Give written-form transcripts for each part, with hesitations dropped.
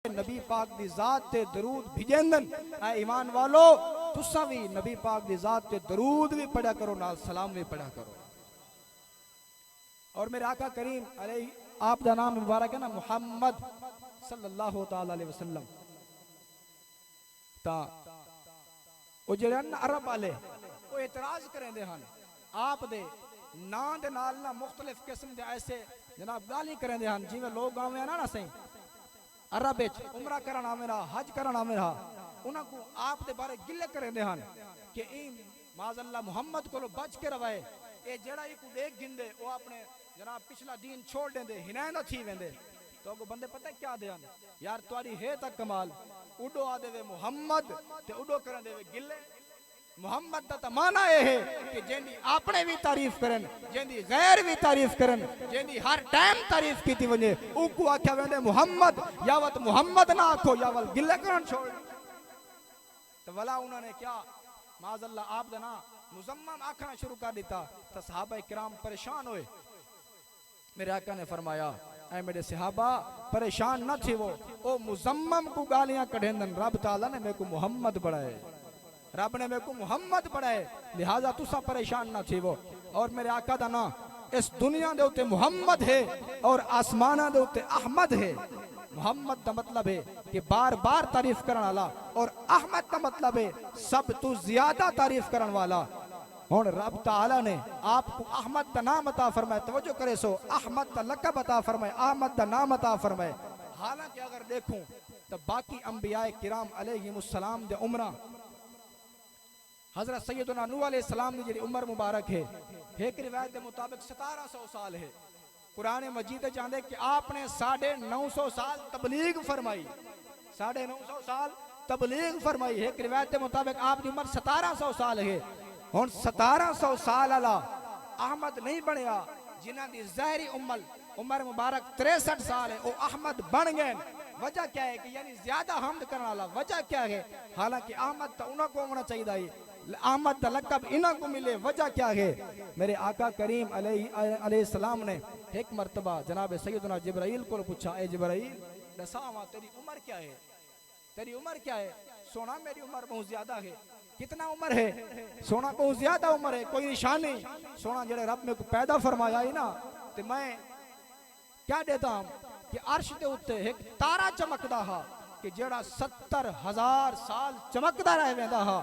नबी पाक दी जात ते दरूद भिजेंदन। ऐ ईमान वालो तुसा भी नबी पाक दी जात ते दरूद भी पढ़ा करो, नाल सलाम भी पढ़ा करो। और मेरे आका करीम अलैहि आप दा नाम मुबारक है ना मुहम्मद सल्लल्लाहु ताला अलैहि वसल्लम। ता ओ जेड़े न अरब वाले वो इतराज करेंदे हन आप दे नां दे नाल ना मुख्तलिफ किस्म दे ऐसे जनाब गाली करेंदे हन। जिवें लोग आवे ना सही अरब विच उमरा करन आवेरा, हज करन आवेरा, उन्हां को आप दे बारे गिले करेंदे हन कि ई माज़अल्लाह मुहम्मद कोलो बच के रवे। ए जेड़ा ई को देख गिंदे ओ अपने जनाब पिछला दीन छोड़ देंदे, हिनैंदा थी वेंदे। तो अगो बंदे पता क्या देन यार तुआरी है तक कमाल, उडो आ देवे मुहम्मद ते उडो कर देवे गिले। मुहम्मद दा माना है कि जेंदी आपने भी तारीफ करन, जेंदी गैर भी तारीफ करन, जेंदी हर टाइम तारीफ कीती वने उनको आख्या वेंदे मुहम्मद। यावत मुहम्मद ना आखो यावल गिले करन छोड़। तो वला उन्होंने क्या माज़अल्लाह आप दा ना मुजम्मम आखना शुरू कर दिता। तो सहाबा किराम परेशान हुए। मेरे आका ने फरमाया ऐ मेरे सहाबा परेशान न थी वो ओ मुजम्मम को गालियां कढ़ेंदन। रब ताला ने मेरे को मुहम्मद बढ़ाए, रब ने मेरे को मुहम्मद बढ़ाए, लिहाजा तुसा परेशान ना थी वो। और मेरे आका दा ना इस दुनिया दे उत्ते मुहम्मद है और आसमाना दे उत्ते अहमद है। मुहम्मद का मतलब है कि बार बार तारीफ करने वाला, और अहमद का मतलब है सब तू ज्यादा तारीफ करने वाला। हुन रब ताला ने आपको अहमद का नाम अता फरमाए, तवज्जो करे सो अहमद का लक़ब अता फरमाए, अहमद का नाम अता फरमाए। हालांकि अगर देखूं तो बाकी अंबियाए किराम अलैहिमुस्सलाम दे उम्रा हजरत सैयदना नूह अलैहिस्सलाम की जी उम्र मुबारक है एक रिवायत के मुताबिक 1700 साल है। कुरान मजीद चाहते कि आपने 950 साल तबलीग फरमाई, 950 साल तबलीग फरमाई। एक रिवायत के मुताबिक आपकी उम्र 1700 साल है। हुन 1700 साल वाला अहमद नहीं बनया, जिन्हां दी ज़ाहिरी उम्र मुबारक 63 साल है, वो अहमद बन गए। वजह क्या है कि यानी ज्यादा हमद करने वाला, वजह क्या है? हालांकि अहमद तो उन्हों को होना चाहिए, अहमद का लक़ब इन्हों को मिले, वजह क्या है? मेरे आका करीम अलैहिस्सलाम ने एक मरतबा जनाब सैयदना जिब्राइल को पूछा, ए जिब्राइल दसावा तेरी उम्र क्या है? तेरी उम्र क्या है? सोना मेरी उम्र बहुत ज्यादा है। कितना उम्र है? सोना बहुत ज्यादा उम्र है। कोई निशानी सोना जेड़े रब में को पैदा फरमाया है ना, तो मैं क्या देता हूं कि अर्श के उत्ते एक तारा चमकदा हा कि जेड़ा 70,000 साल चमकदा रह वेंदा हा,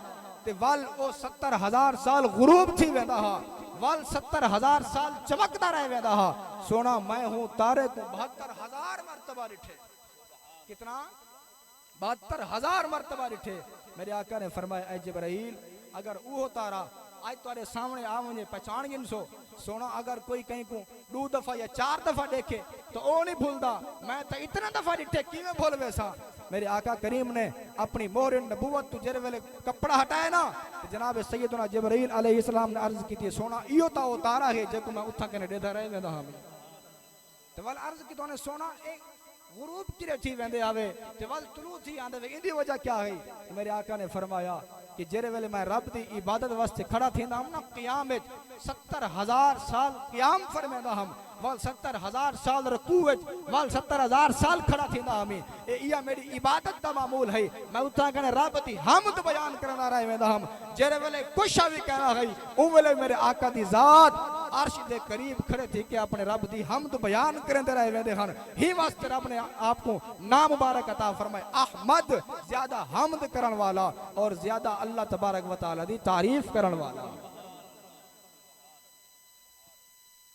ते वल ओ 70,000 साल गुरूब थी वेंदा हा, वल 70,000 साल चमकदा रह वेंदा हा। सोना मैं हूं तारे को 72,000 मरतबा रिठे। कितना? 72,000 मरतबा रिठे। मेरे आका ने फरमाया, ऐ जिब्राइल अगर वो तारा आज तुम्हारे सामने आ मुझे पहचान गिन सो, सोना अगर कोई कहीं को 2 दफा या 4 दफा देखे तो वो नहीं भूलता, मैं तो इतना दफा डिठे किवें भूल वैसा। मेरे आका करीम ने अपनी मोहर नबूवत तो जेरे वेले कपड़ा हटाए ना, तो जनाब सैयदना जिब्राइल अलैहिस्सलाम ने अर्ज की सोना इो तो वो तारा है जेको मैं उठा के देता रह वेंदा हां। तो वल अर्ज की तोने सोना एक गुरूब किरे थी वेंदे आवे ते वल तुलू थी आंदे वे, इंदी वजह क्या है? मेरे आका ने फरमाया कि जेरे वेले मैं रब दी इबादत वास्ते खड़ा थींदा हम ना क़याम विच 70,000 साल क़याम फरमांदा हम, वल 70,000 साल रुकू विच, वल 70,000 साल खड़ा थींदा हम। ए इया मेरी इबादत दा मामूल है। मैं उठा कने रब दी हमद बयान करना रह वेंदा हम। जेरे वेले कुछ भी कहना है उ वेले मेरे आका दी जात अर्श दे करीब खड़े थी के अपने रब दी हमद बयान करते रह वेंदे हन। ही वास्ते रब ने आपको नाम मुबारक अता फरमाए अहमद, ज्यादा हमद करन वाला और ज्यादा अल्लाह तबारक व तआला दी तारीफ करन वाला।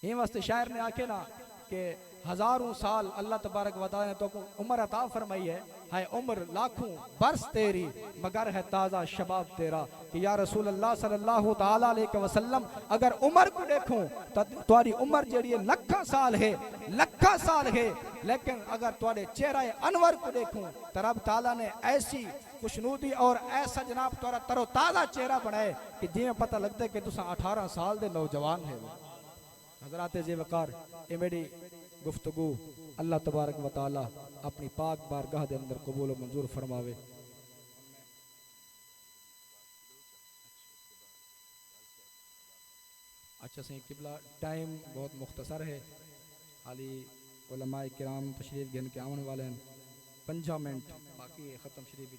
ही वास्ते शायर ने आखे ना कि हजारों साल अल्लाह तबारक व तआला ने तो उम्र अता फरमाई है उम्र लाखों बरस तेरी मगर है ताज़ा शबाब तेरा। कि या रसूल अल्लाह सल्लल्लाहु ताला अलैहि वसल्लम अगर उम्र को देखूं तो तुम्हारी उम्र जेड़ी है लखा साल है, लखा साल है, लेकिन अगर तुम्हारे चेहरा अनवर को देखूं तो रब ताला ने ऐसी खुशनूदी और ऐसा जनाब तुम्हारा तरोताज़ा चेहरा बनाए कि जिमें पता लगता है कि तुसा 18 साल के नौजवान है। हजरात जे वकार ये मेरी गुफ्तगू अल्लाह तबारक व तआला अपनी पाक बारगाह के अंदर कबूल व मंजूर फरमावे। अच्छा सही किबला टाइम बहुत मुख्तसर है, हाली उलमाए किराम तशरीफ गिन के आने वाले हैं। 5 मिनट बाकी है खत्म शरीफ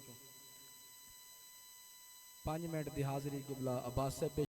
5 मिनट की हाजिरी किबला अब्बास से